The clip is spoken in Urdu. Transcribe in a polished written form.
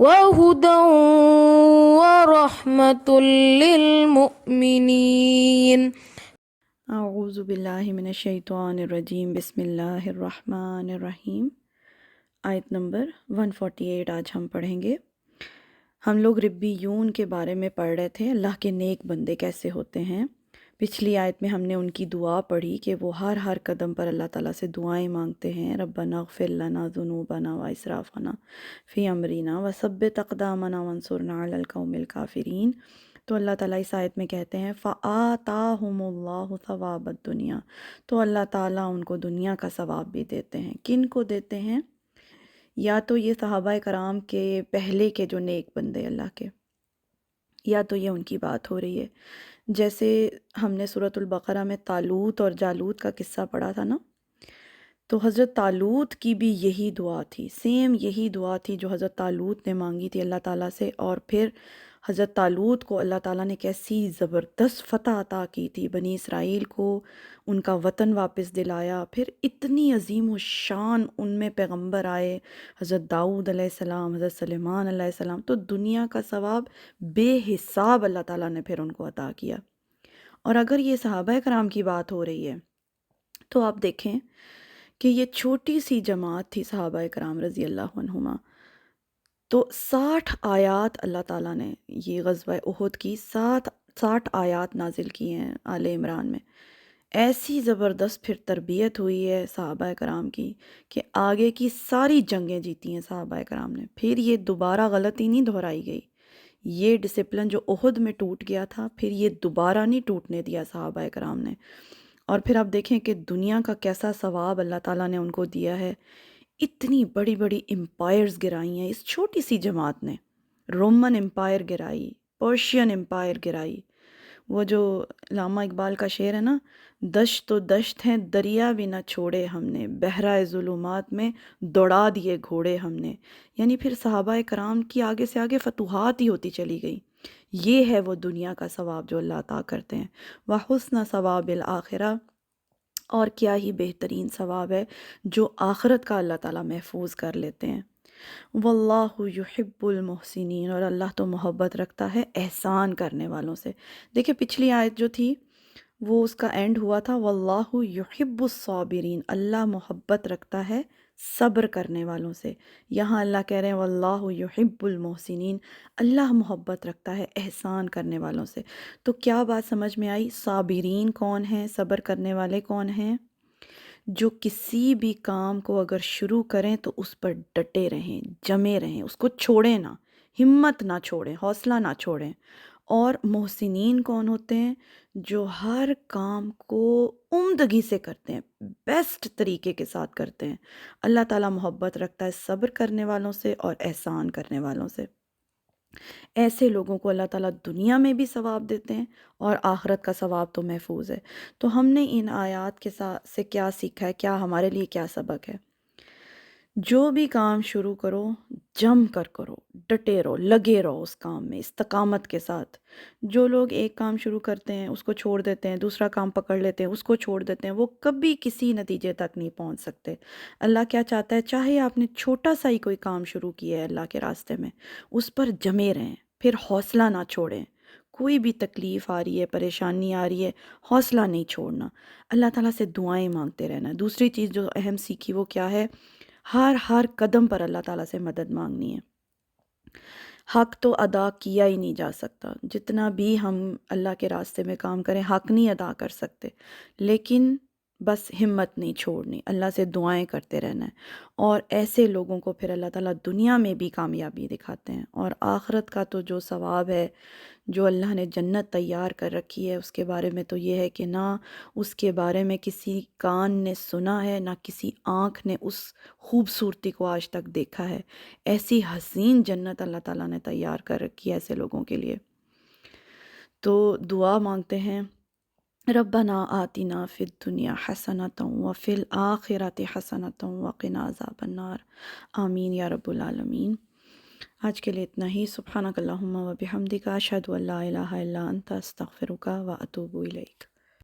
وهدى ورحمة للمؤمنين. اعوذ باللہ من الشیطان الرجیم، بسم اللہ الرحمن الرحیم۔ آیت نمبر 148 آج ہم پڑھیں گے۔ ہم لوگ ربیون کے بارے میں پڑھ رہے تھے، اللہ کے نیک بندے کیسے ہوتے ہیں۔ پچھلی آیت میں ہم نے ان کی دعا پڑھی کہ وہ ہر قدم پر اللہ تعالیٰ سے دعائیں مانگتے ہیں، ربنا اغفر لنا ذنوبنا واسرافنا فی امرنا وثبت اقدامنا وانصرنا علی القوم الکافرین۔ تو اللہ تعالیٰ اس آیت میں کہتے ہیں فآتاہم اللہ ثواب الدنیا، تو اللہ تعالیٰ ان کو دنیا کا ثواب بھی دیتے ہیں۔ کن کو دیتے ہیں؟ یا تو یہ صحابہ کرام کے پہلے کے جو نیک بندے اللہ کے، یا تو یہ ان کی بات ہو رہی ہے۔ جیسے ہم نے سورۃ البقرہ میں طالوت اور جالوت کا قصہ پڑھا تھا نا، تو حضرت طالوت کی بھی یہی دعا تھی، سیم یہی دعا تھی جو حضرت طالوت نے مانگی تھی اللہ تعالیٰ سے، اور پھر حضرت طالوت کو اللہ تعالیٰ نے کیسی زبردست فتح عطا کی تھی، بنی اسرائیل کو ان کا وطن واپس دلایا، پھر اتنی عظیم و شان ان میں پیغمبر آئے، حضرت داؤد علیہ السلام، حضرت سلیمان علیہ السلام، تو دنیا کا ثواب بے حساب اللہ تعالیٰ نے پھر ان کو عطا کیا۔ اور اگر یہ صحابہ کرام کی بات ہو رہی ہے تو آپ دیکھیں کہ یہ چھوٹی سی جماعت تھی صحابہ کرام رضی اللہ عنہما، تو 60 آیات اللہ تعالیٰ نے یہ غزوہ احد کی 60 آیات نازل کی ہیں آل عمران میں۔ ایسی زبردست پھر تربیت ہوئی ہے صحابہ کرام کی کہ آگے کی ساری جنگیں جیتی ہیں صحابہ کرام نے، پھر یہ دوبارہ غلطی نہیں دہرائی گئی۔ یہ ڈسپلن جو احد میں ٹوٹ گیا تھا، پھر یہ دوبارہ نہیں ٹوٹنے دیا صحابہ کرام نے۔ اور پھر آپ دیکھیں کہ دنیا کا کیسا ثواب اللہ تعالیٰ نے ان کو دیا ہے۔ اتنی بڑی بڑی امپائرز گرائی ہیں اس چھوٹی سی جماعت نے، رومن امپائر گرائی، پرشین امپائر گرائی۔ وہ جو علامہ اقبال کا شعر ہے نا، دشت تو دشت ہیں دریا بھی نہ چھوڑے ہم نے، بحرۂ ظلمات میں دوڑا دیے گھوڑے ہم نے۔ یعنی پھر صحابہ کرام کی آگے سے آگے فتوحات ہی ہوتی چلی گئی۔ یہ ہے وہ دنیا کا ثواب جو اللہ عطا کرتے ہیں۔ وحسن ثواب الآخرہ، اور کیا ہی بہترین ثواب ہے جو آخرت کا اللہ تعالیٰ محفوظ کر لیتے ہیں۔ واللہ یحب المحسنین، اور اللہ تو محبت رکھتا ہے احسان کرنے والوں سے۔ دیکھیں پچھلی آیت جو تھی وہ اس کا اینڈ ہوا تھا واللہ یحب الصابرین، اللہ محبت رکھتا ہے صبر کرنے والوں سے۔ یہاں اللہ کہہ رہے ہیں واللہ یحب المحسنین، اللہ محبت رکھتا ہے احسان کرنے والوں سے۔ تو کیا بات سمجھ میں آئی؟ صابرین کون ہیں؟ صبر کرنے والے کون ہیں؟ جو کسی بھی کام کو اگر شروع کریں تو اس پر ڈٹے رہیں، جمے رہیں، اس کو چھوڑیں نہ، ہمت نہ چھوڑیں، حوصلہ نہ چھوڑیں۔ اور محسنین کون ہوتے ہیں؟ جو ہر کام کو عمدگی سے کرتے ہیں، بیسٹ طریقے کے ساتھ کرتے ہیں۔ اللہ تعالیٰ محبت رکھتا ہے صبر کرنے والوں سے اور احسان کرنے والوں سے۔ ایسے لوگوں کو اللہ تعالیٰ دنیا میں بھی ثواب دیتے ہیں اور آخرت کا ثواب تو محفوظ ہے۔ تو ہم نے ان آیات کے ساتھ سے کیا سیکھا ہے؟ کیا ہمارے لیے کیا سبق ہے؟ جو بھی کام شروع کرو جم کر کرو، ڈٹے رہو، لگے رہو اس کام میں استقامت کے ساتھ۔ جو لوگ ایک کام شروع کرتے ہیں اس کو چھوڑ دیتے ہیں، دوسرا کام پکڑ لیتے ہیں اس کو چھوڑ دیتے ہیں، وہ کبھی کسی نتیجے تک نہیں پہنچ سکتے۔ اللہ کیا چاہتا ہے؟ چاہے آپ نے چھوٹا سا ہی کوئی کام شروع کیا ہے اللہ کے راستے میں، اس پر جمے رہیں، پھر حوصلہ نہ چھوڑیں۔ کوئی بھی تکلیف آ رہی ہے، پریشانی آ رہی ہے، حوصلہ نہیں چھوڑنا، اللہ تعالیٰ سے دعائیں مانگتے رہنا۔ دوسری چیز جو اہم سیکھی وہ کیا ہے؟ ہر قدم پر اللہ تعالیٰ سے مدد مانگنی ہے۔ حق تو ادا کیا ہی نہیں جا سکتا، جتنا بھی ہم اللہ کے راستے میں کام کریں حق نہیں ادا کر سکتے، لیکن بس ہمت نہیں چھوڑنی، اللہ سے دعائیں کرتے رہنا ہے۔ اور ایسے لوگوں کو پھر اللہ تعالیٰ دنیا میں بھی کامیابی دکھاتے ہیں، اور آخرت کا تو جو ثواب ہے، جو اللہ نے جنت تیار کر رکھی ہے، اس کے بارے میں تو یہ ہے کہ نہ اس کے بارے میں کسی کان نے سنا ہے، نہ کسی آنکھ نے اس خوبصورتی کو آج تک دیکھا ہے۔ ایسی حسین جنت اللہ تعالیٰ نے تیار کر رکھی ہے ایسے لوگوں کے لیے۔ تو دعا مانگتے ہیں ربنا آتنا فی الدنیا حسنۃ وفی الآخرۃ حسنۃ وقنا عذاب النار، آمین یا رب العالمین۔ آج کے لیے اتنا ہی۔ سبحانک اللہم و بحمدک، اشہد ان لا الہ الا انت، استغفرک و اتوب الیک۔